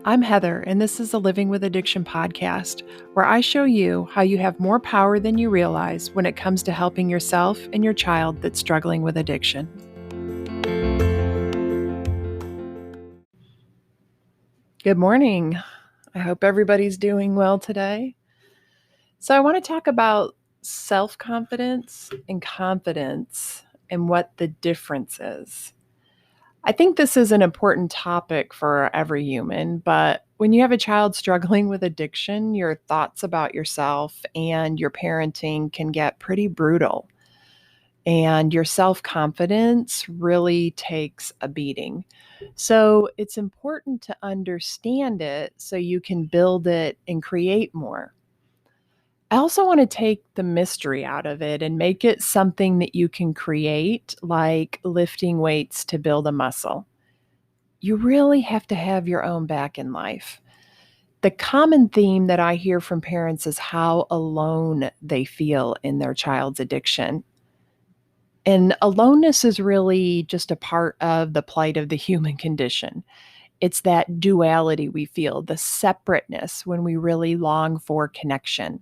I'm Heather, and this is the Living with Addiction podcast, where I show you how you have more power than you realize when it comes to helping yourself and your child that's struggling with addiction. Good morning. I hope everybody's doing well today. So, I want to talk about self-confidence and confidence and what the difference is. I think this is an important topic for every human, but when you have a child struggling with addiction, your thoughts about yourself and your parenting can get pretty brutal. And your self confidence really takes a beating. So it's important to understand it so you can build it and create more. I also want to take the mystery out of it and make it something that you can create, like lifting weights to build a muscle. You really have to have your own back in life. The common theme that I hear from parents is how alone they feel in their child's addiction. And aloneness is really just a part of the plight of the human condition. It's that duality we feel, the separateness when we really long for connection.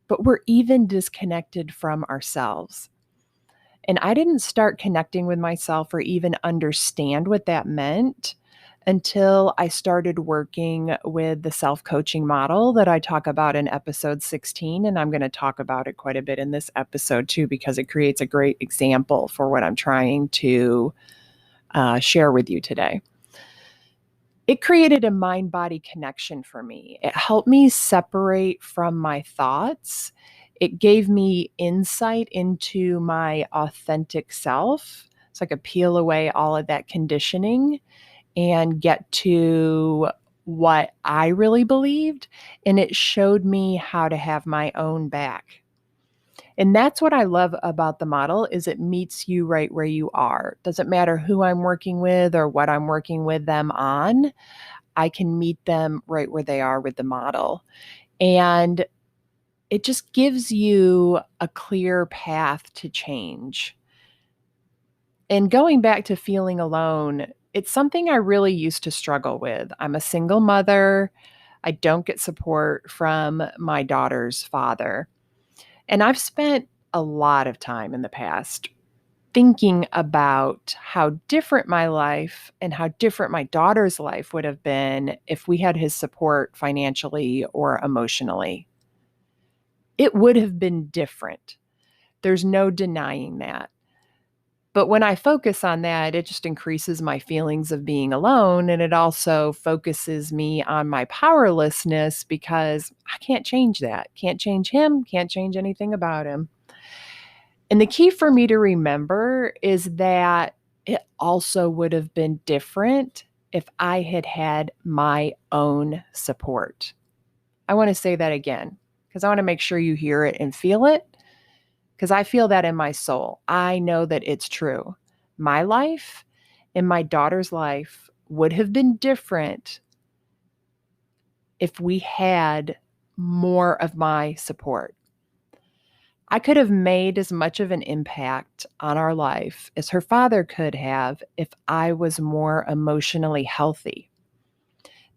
But we're even disconnected from ourselves. And I didn't start connecting with myself or even understand what that meant until I started working with the self-coaching model that I talk about in episode 16. And I'm going to talk about it quite a bit in this episode too, because it creates a great example for what I'm trying to share with you today. It created a mind-body connection for me. It helped me separate from my thoughts. It gave me insight into my authentic self, so I could peel away all of that conditioning and get to what I really believed. And it showed me how to have my own back. And that's what I love about the model is it meets you right where you are. Doesn't matter who I'm working with or what I'm working with them on. I can meet them right where they are with the model. And it just gives you a clear path to change. And going back to feeling alone, it's something I really used to struggle with. I'm a single mother. I don't get support from my daughter's father. And I've spent a lot of time in the past thinking about how different my life and how different my daughter's life would have been if we had his support financially or emotionally. It would have been different. There's no denying that. But when I focus on that, it just increases my feelings of being alone. And it also focuses me on my powerlessness because I can't change that. Can't change him, can't change anything about him. And the key for me to remember is that it also would have been different if I had had my own support. I want to say that again because I want to make sure you hear it and feel it because I feel that in my soul. I know that it's true. My life and my daughter's life would have been different if we had more of my support. I could have made as much of an impact on our life as her father could have if I was more emotionally healthy.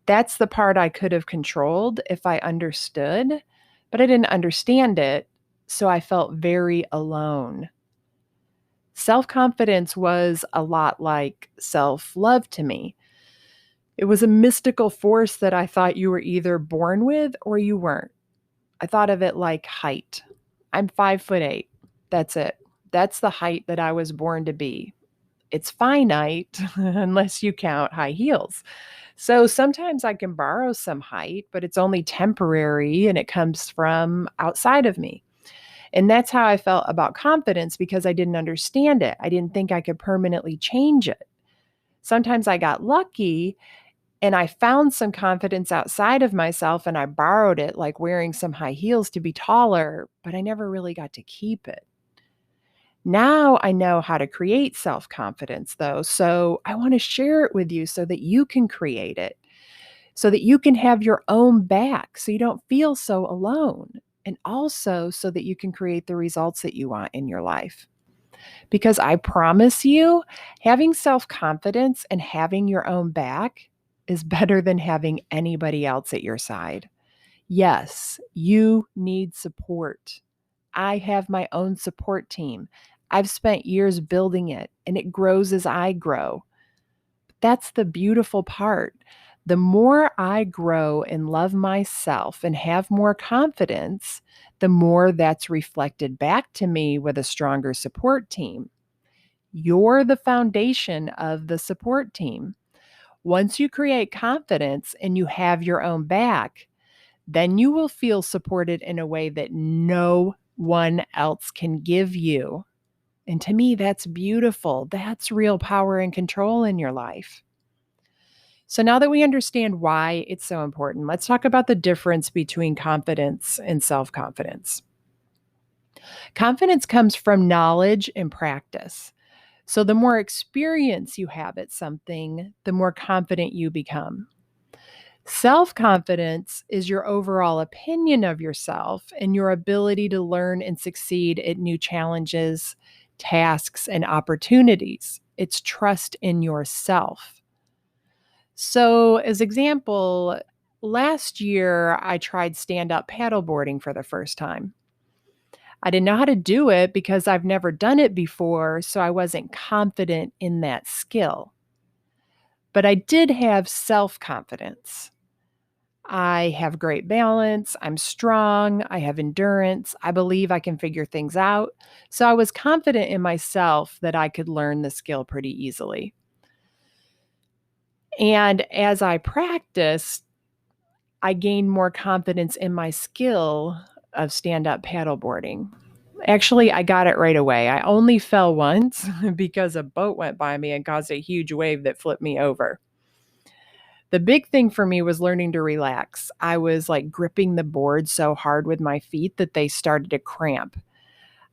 That's the part I could have controlled if I understood, but I didn't understand it, so I felt very alone. Self-confidence was a lot like self-love to me. It was a mystical force that I thought you were either born with or you weren't. I thought of it like height. I'm 5'8". That's it. That's the height that I was born to be. It's finite unless you count high heels. So sometimes I can borrow some height, but it's only temporary and it comes from outside of me. And that's how I felt about confidence because I didn't understand it. I didn't think I could permanently change it. Sometimes I got lucky and I found some confidence outside of myself and I borrowed it, like wearing some high heels to be taller, but I never really got to keep it. Now I know how to create self-confidence, though. So I want to share it with you so that you can create it, so that you can have your own back, so you don't feel so alone, and also so that you can create the results that you want in your life. Because I promise you, having self-confidence and having your own back is better than having anybody else at your side. Yes, you need support. I have my own support team. I've spent years building it, and it grows as I grow. That's the beautiful part. The more I grow and love myself and have more confidence, the more that's reflected back to me with a stronger support team. You're the foundation of the support team. Once you create confidence and you have your own back, then you will feel supported in a way that no one else can give you. And to me, that's beautiful. That's real power and control in your life. So now that we understand why it's so important, let's talk about the difference between confidence and self confidence. Confidence comes from knowledge and practice. So the more experience you have at something, the more confident you become. Self confidence is your overall opinion of yourself and your ability to learn and succeed at new challenges, tasks, and opportunities. It's trust in yourself. So, as example, last year I tried stand-up paddleboarding for the first time. I didn't know how to do it because I've never done it before, so I wasn't confident in that skill. But I did have self-confidence. I have great balance, I'm strong, I have endurance, I believe I can figure things out. So I was confident in myself that I could learn the skill pretty easily. And as I practiced, I gained more confidence in my skill of stand-up paddleboarding. Actually, I got it right away. I only fell once because a boat went by me and caused a huge wave that flipped me over. The big thing for me was learning to relax. I was like gripping the board so hard with my feet that they started to cramp.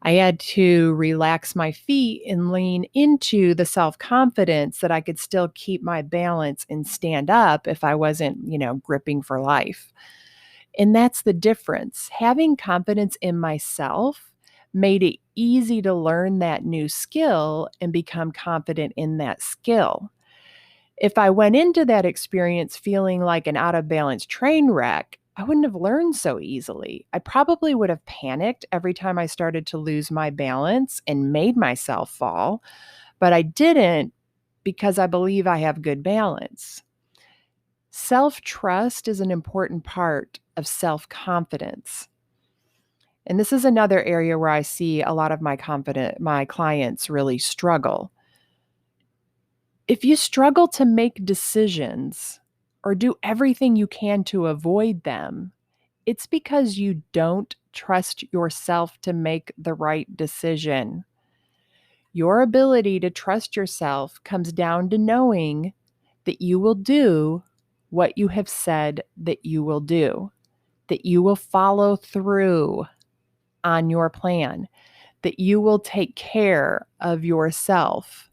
I had to relax my feet and lean into the self-confidence that I could still keep my balance and stand up if I wasn't, gripping for life. And that's the difference. Having confidence in myself made it easy to learn that new skill and become confident in that skill. If I went into that experience feeling like an out of balance train wreck, I wouldn't have learned so easily. I probably would have panicked every time I started to lose my balance and made myself fall, but I didn't because I believe I have good balance. Self trust is an important part of self confidence. And this is another area where I see a lot of my clients really struggle. If you struggle to make decisions or do everything you can to avoid them, it's because you don't trust yourself to make the right decision. Your ability to trust yourself comes down to knowing that you will do what you have said that you will do, that you will follow through on your plan, that you will take care of yourself.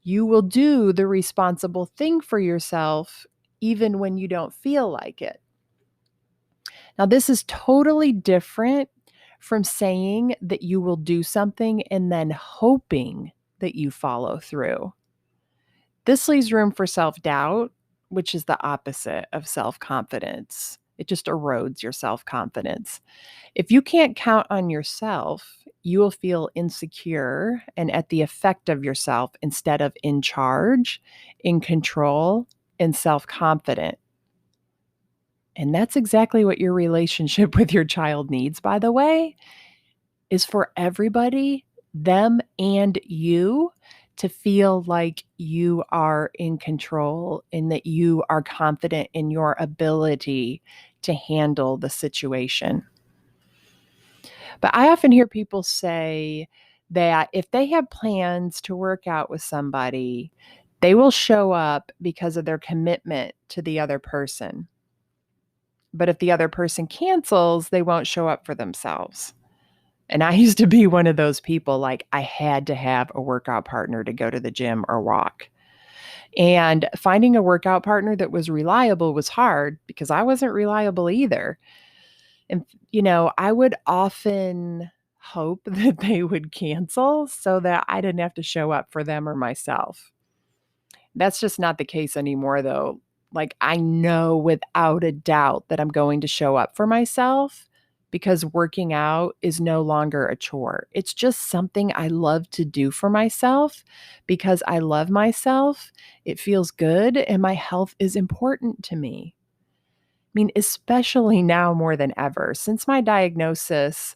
You will do the responsible thing for yourself even when you don't feel like it. Now, this is totally different from saying that you will do something and then hoping that you follow through. This leaves room for self-doubt, which is the opposite of self-confidence. It just erodes your self-confidence. If you can't count on yourself, you will feel insecure and at the effect of yourself instead of in charge, in control, and self-confident. And that's exactly what your relationship with your child needs, by the way, is for everybody, them and you, to feel like you are in control and that you are confident in your ability to handle the situation. But I often hear people say that if they have plans to work out with somebody, they will show up because of their commitment to the other person. But if the other person cancels, they won't show up for themselves. And I used to be one of those people, like I had to have a workout partner to go to the gym or walk. And finding a workout partner that was reliable was hard because I wasn't reliable either. And, I would often hope that they would cancel so that I didn't have to show up for them or myself. That's just not the case anymore, though. Like, I know without a doubt that I'm going to show up for myself because working out is no longer a chore. It's just something I love to do for myself because I love myself. It feels good and my health is important to me. I mean, especially now more than ever. Since my diagnosis,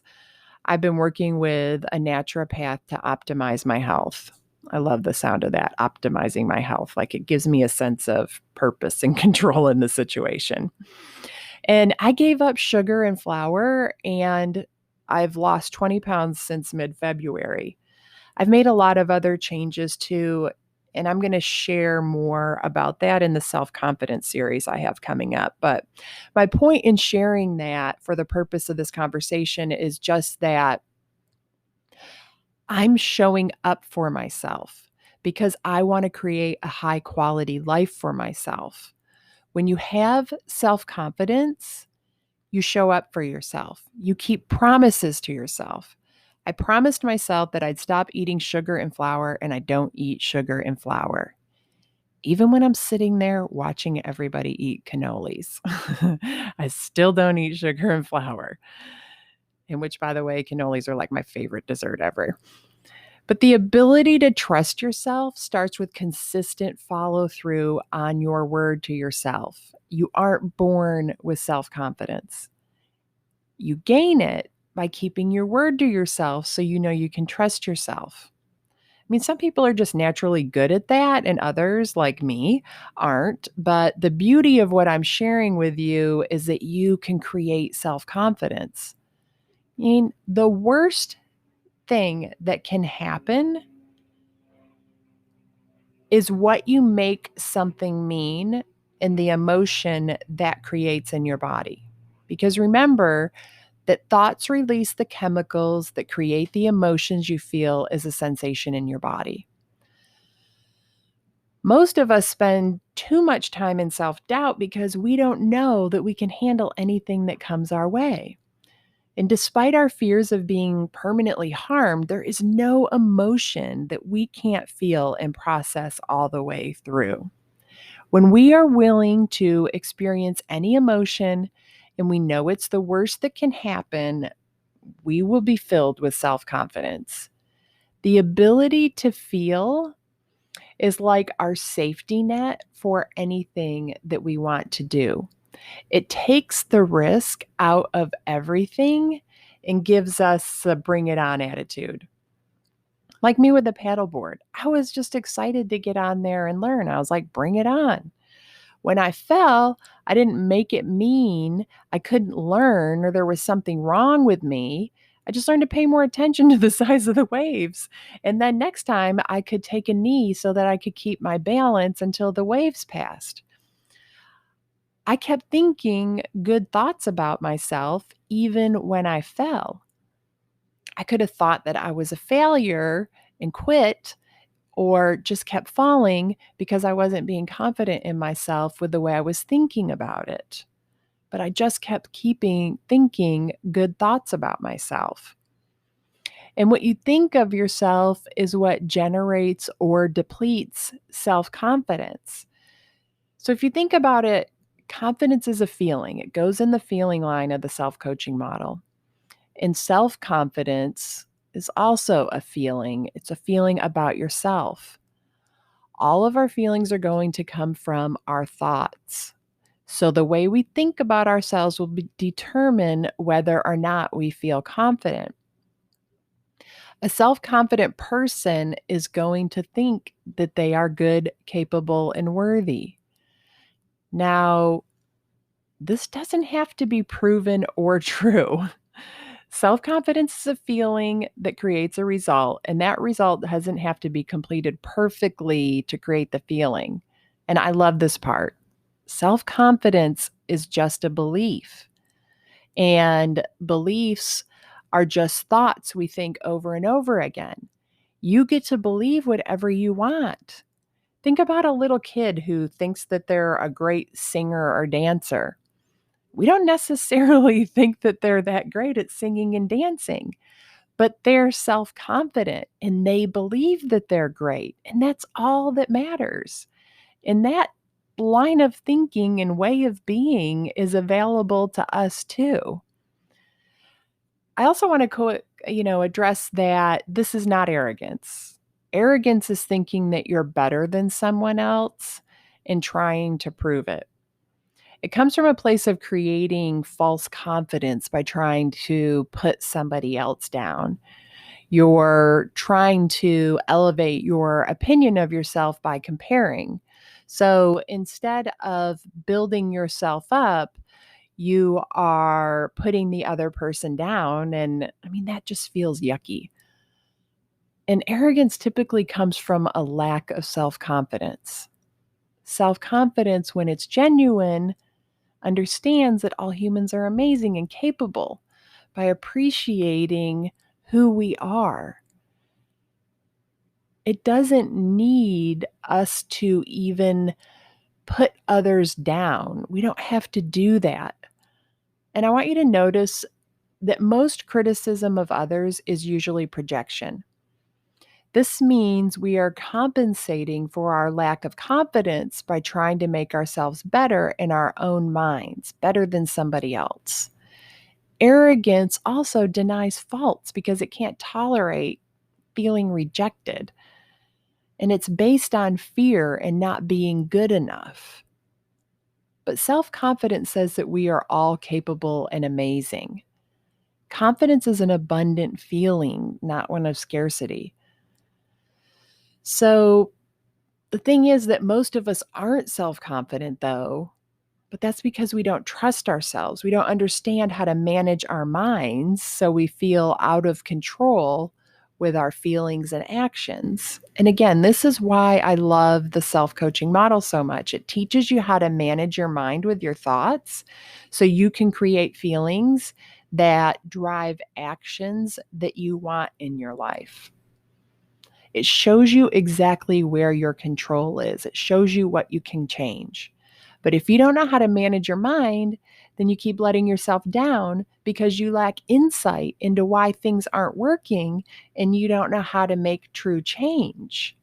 I've been working with a naturopath to optimize my health. I love the sound of that, optimizing my health. Like, it gives me a sense of purpose and control in the situation. And I gave up sugar and flour, and I've lost 20 pounds since mid February. I've made a lot of other changes too, and I'm going to share more about that in the self-confidence series I have coming up. But my point in sharing that for the purpose of this conversation is just that I'm showing up for myself because I want to create a high quality life for myself. When you have self-confidence, you show up for yourself. You keep promises to yourself. I promised myself that I'd stop eating sugar and flour, and I don't eat sugar and flour. Even when I'm sitting there watching everybody eat cannolis, I still don't eat sugar and flour. In which, by the way, cannolis are like my favorite dessert ever. But the ability to trust yourself starts with consistent follow through on your word to yourself. You aren't born with self confidence. You gain it by keeping your word to yourself so you know you can trust yourself. I mean, some people are just naturally good at that, and others, like me, aren't. But the beauty of what I'm sharing with you is that you can create self confidence. I mean, the worst thing that can happen is what you make something mean and the emotion that creates in your body. Because remember that thoughts release the chemicals that create the emotions you feel as a sensation in your body. Most of us spend too much time in self-doubt because we don't know that we can handle anything that comes our way. And despite our fears of being permanently harmed, there is no emotion that we can't feel and process all the way through. When we are willing to experience any emotion and we know it's the worst that can happen, we will be filled with self-confidence. The ability to feel is like our safety net for anything that we want to do. It takes the risk out of everything and gives us a bring it on attitude. Like me with the paddleboard, I was just excited to get on there and learn. I was like, bring it on. When I fell, I didn't make it mean I couldn't learn or there was something wrong with me. I just learned to pay more attention to the size of the waves. And then next time I could take a knee so that I could keep my balance until the waves passed. I kept thinking good thoughts about myself even when I fell. I could have thought that I was a failure and quit or just kept falling because I wasn't being confident in myself with the way I was thinking about it. But I just kept thinking good thoughts about myself. And what you think of yourself is what generates or depletes self-confidence. So if you think about it, confidence is a feeling. It goes in the feeling line of the self-coaching model. And self-confidence is also a feeling. It's a feeling about yourself. All of our feelings are going to come from our thoughts. So the way we think about ourselves will determine whether or not we feel confident. A self-confident person is going to think that they are good, capable, and worthy. Now, this doesn't have to be proven or true. Self-confidence is a feeling that creates a result, and that result doesn't have to be completed perfectly to create the feeling. And I love this part. Self-confidence is just a belief, and beliefs are just thoughts we think over and over again. You get to believe whatever you want. Think about a little kid who thinks that they're a great singer or dancer. We don't necessarily think that they're that great at singing and dancing, but they're self-confident and they believe that they're great. And that's all that matters. And that line of thinking and way of being is available to us too. I also want to address that this is not arrogance. Arrogance is thinking that you're better than someone else and trying to prove it. It comes from a place of creating false confidence by trying to put somebody else down. You're trying to elevate your opinion of yourself by comparing. So instead of building yourself up, you are putting the other person down. And I mean, that just feels yucky. And arrogance typically comes from a lack of self confidence. Self confidence, when it's genuine, understands that all humans are amazing and capable by appreciating who we are. It doesn't need us to even put others down. We don't have to do that. And I want you to notice that most criticism of others is usually projection. This means we are compensating for our lack of confidence by trying to make ourselves better in our own minds, better than somebody else. Arrogance also denies faults because it can't tolerate feeling rejected. And it's based on fear and not being good enough. But self-confidence says that we are all capable and amazing. Confidence is an abundant feeling, not one of scarcity. So the thing is that most of us aren't self-confident, though, but that's because we don't trust ourselves. We don't understand how to manage our minds, so we feel out of control with our feelings and actions. And again, this is why I love the self-coaching model so much. It teaches you how to manage your mind with your thoughts so you can create feelings that drive actions that you want in your life. It shows you exactly where your control is. It shows you what you can change. But if you don't know how to manage your mind, then you keep letting yourself down because you lack insight into why things aren't working and you don't know how to make true change.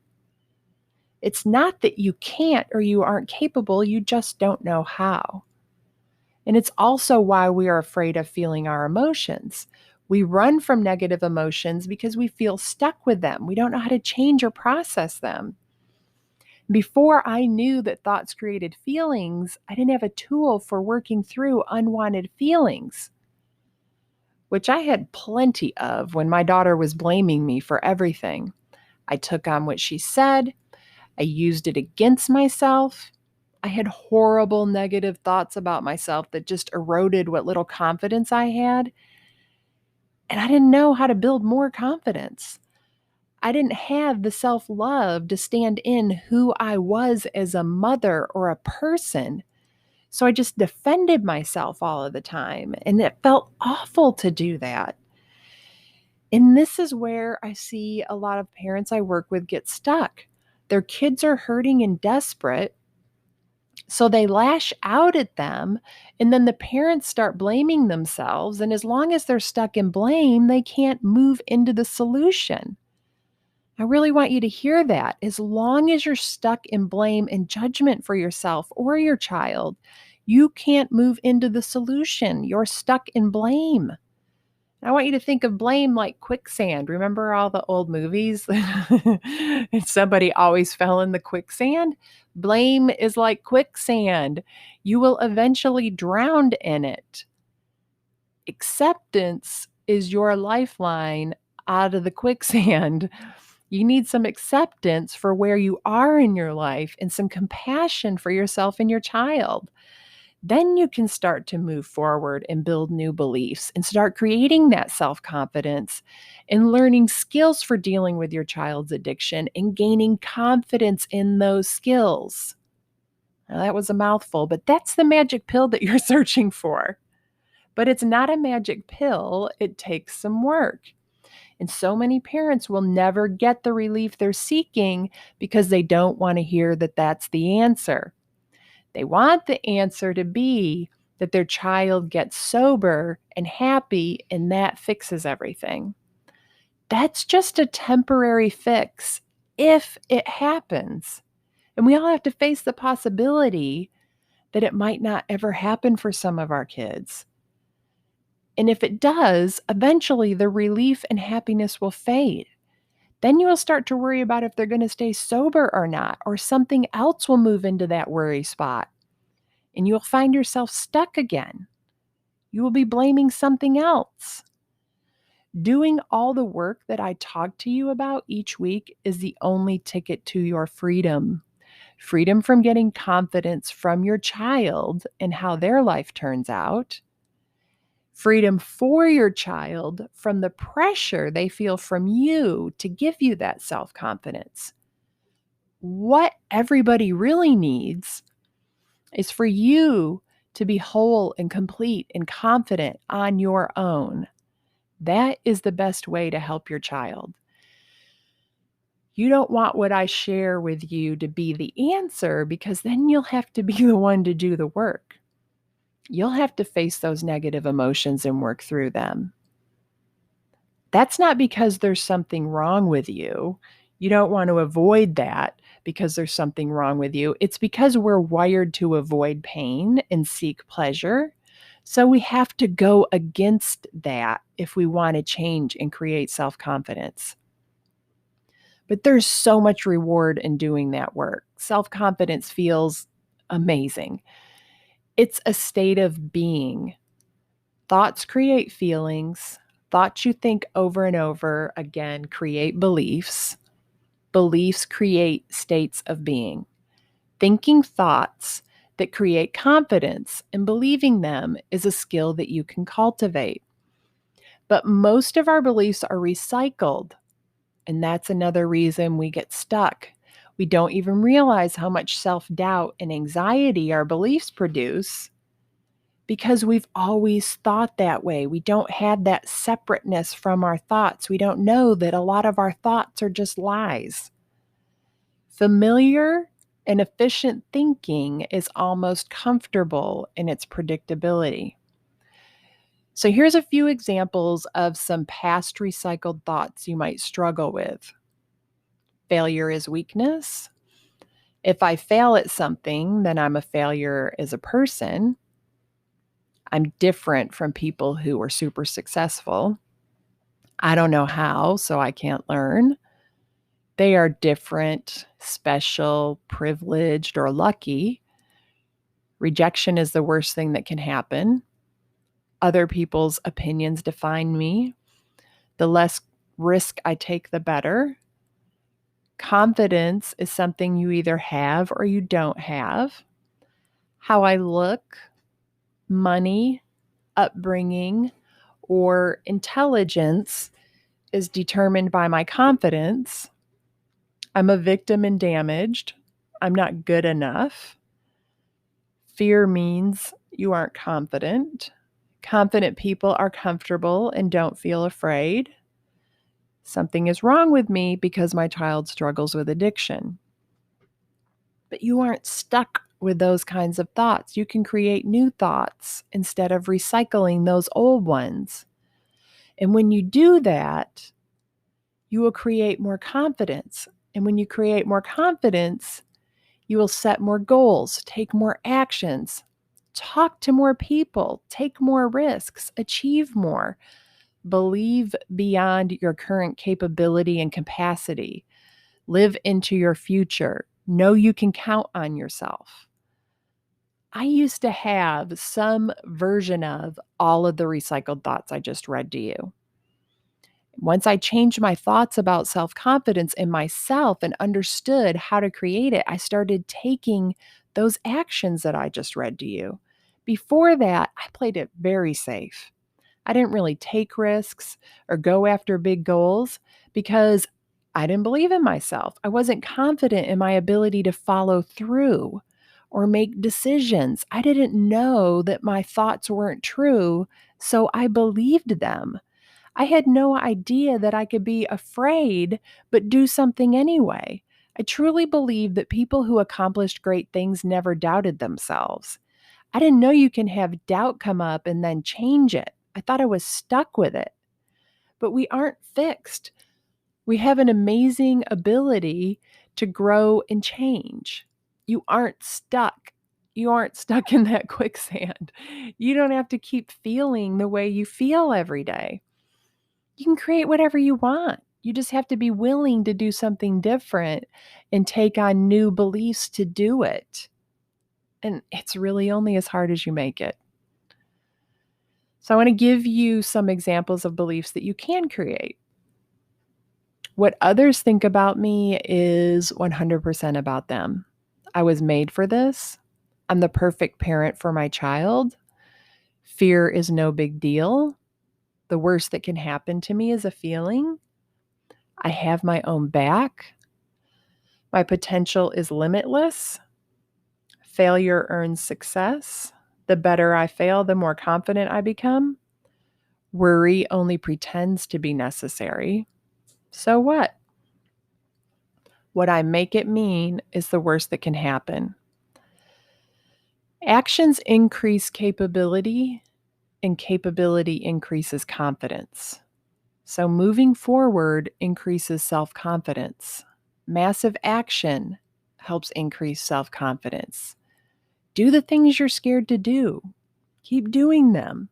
It's not that you can't or you aren't capable, you just don't know how. And it's also why we are afraid of feeling our emotions. We run from negative emotions because we feel stuck with them. We don't know how to change or process them. Before I knew that thoughts created feelings, I didn't have a tool for working through unwanted feelings, which I had plenty of when my daughter was blaming me for everything. I took on what she said. I used it against myself. I had horrible negative thoughts about myself that just eroded what little confidence I had. And I didn't know how to build more confidence. I didn't have the self-love to stand in who I was as a mother or a person. So I just defended myself all of the time. And it felt awful to do that. And this is where I see a lot of parents I work with get stuck. Their kids are hurting and desperate. So they lash out at them, and then the parents start blaming themselves. And as long as they're stuck in blame, they can't move into the solution. I really want you to hear that. As long as you're stuck in blame and judgment for yourself or your child, you can't move into the solution. You're stuck in blame. I want you to think of blame like quicksand. Remember all the old movies? And somebody always fell in the quicksand? Blame is like quicksand. You will eventually drown in it. Acceptance is your lifeline out of the quicksand. You need some acceptance for where you are in your life and some compassion for yourself and your child. Then you can start to move forward and build new beliefs and start creating that self-confidence and learning skills for dealing with your child's addiction and gaining confidence in those skills. Now, that was a mouthful, but that's the magic pill that you're searching for. But it's not a magic pill. It takes some work. And so many parents will never get the relief they're seeking because they don't want to hear that that's the answer. They want the answer to be that their child gets sober and happy and that fixes everything. That's just a temporary fix if it happens. And we all have to face the possibility that it might not ever happen for some of our kids. And if it does, eventually the relief and happiness will fade. Then you will start to worry about if they're going to stay sober or not, or something else will move into that worry spot. And you'll find yourself stuck again. You will be blaming something else. Doing all the work that I talk to you about each week is the only ticket to your freedom. Freedom from getting confidence from your child and how their life turns out. Freedom for your child from the pressure they feel from you to give you that self-confidence. What everybody really needs is for you to be whole and complete and confident on your own. That is the best way to help your child. You don't want what I share with you to be the answer, because then you'll have to be the one to do the work. You'll have to face those negative emotions and work through them. That's not because there's something wrong with you. You don't want to avoid that because there's something wrong with you. It's because we're wired to avoid pain and seek pleasure. So we have to go against that if we want to change and create self-confidence. But there's so much reward in doing that work. Self-confidence feels amazing. It's a state of being. Thoughts create feelings. Thoughts you think over and over again create beliefs. Beliefs create states of being. Thinking thoughts that create confidence and believing them is a skill that you can cultivate. But most of our beliefs are recycled, and that's another reason we get stuck. We don't even realize how much self-doubt and anxiety our beliefs produce because we've always thought that way. We don't have that separateness from our thoughts. We don't know that a lot of our thoughts are just lies. Familiar and efficient thinking is almost comfortable in its predictability. So here's a few examples of some past recycled thoughts you might struggle with. Failure is weakness. If I fail at something, then I'm a failure as a person. I'm different from people who are super successful. I don't know how, so I can't learn. They are different, special, privileged, or lucky. Rejection is the worst thing that can happen. Other people's opinions define me. The less risk I take, the better. Confidence is something you either have or you don't have. How I look, money, upbringing, or intelligence is determined by my confidence. I'm a victim and damaged. I'm not good enough. Fear means you aren't confident. Confident people are comfortable and don't feel afraid. Something is wrong with me because my child struggles with addiction. But you aren't stuck with those kinds of thoughts. You can create new thoughts instead of recycling those old ones. And when you do that, you will create more confidence. And when you create more confidence, you will set more goals, take more actions, talk to more people, take more risks, achieve more, believe beyond your current capability and capacity, live into your future, know you can count on yourself. I used to have some version of all of the recycled thoughts I just read to you. Once I changed my thoughts about self-confidence in myself and understood how to create it, I started taking those actions that I just read to you. Before that, I played it very safe. I didn't really take risks or go after big goals because I didn't believe in myself. I wasn't confident in my ability to follow through or make decisions. I didn't know that my thoughts weren't true, so I believed them. I had no idea that I could be afraid but do something anyway. I truly believe that people who accomplished great things never doubted themselves. I didn't know you can have doubt come up and then change it. I thought I was stuck with it. But we aren't fixed. We have an amazing ability to grow and change. You aren't stuck. You aren't stuck in that quicksand. You don't have to keep feeling the way you feel every day. You can create whatever you want. You just have to be willing to do something different and take on new beliefs to do it. And it's really only as hard as you make it. So I want to give you some examples of beliefs that you can create. What others think about me is 100% about them. I was made for this. I'm the perfect parent for my child. Fear is no big deal. The worst that can happen to me is a feeling. I have my own back. My potential is limitless. Failure earns success. The better I fail, the more confident I become. Worry only pretends to be necessary. So what? What I make it mean is the worst that can happen. Actions increase capability, and capability increases confidence. So moving forward increases self-confidence. Massive action helps increase self-confidence. Do the things you're scared to do. Keep doing them.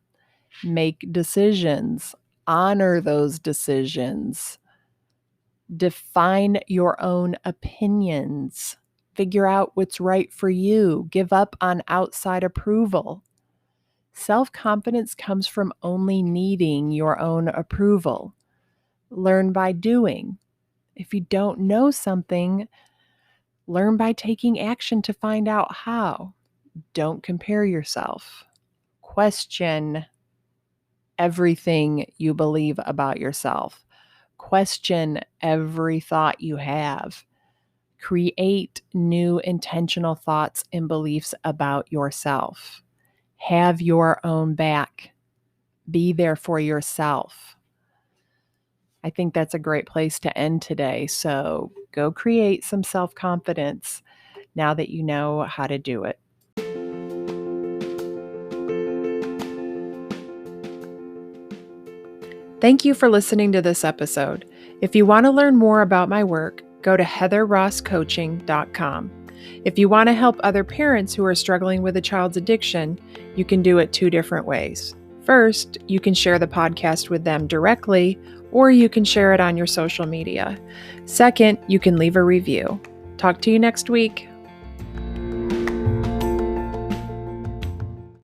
Make decisions. Honor those decisions. Define your own opinions. Figure out what's right for you. Give up on outside approval. Self-confidence comes from only needing your own approval. Learn by doing. If you don't know something, learn by taking action to find out how. Don't compare yourself. Question everything you believe about yourself. Question every thought you have. Create new intentional thoughts and beliefs about yourself. Have your own back. Be there for yourself. I think that's a great place to end today. So go create some self-confidence now that you know how to do it. Thank you for listening to this episode. If you want to learn more about my work, go to heatherrosscoaching.com. If you want to help other parents who are struggling with a child's addiction, you can do it 2 different ways. First, you can share the podcast with them directly, or you can share it on your social media. Second, you can leave a review. Talk to you next week.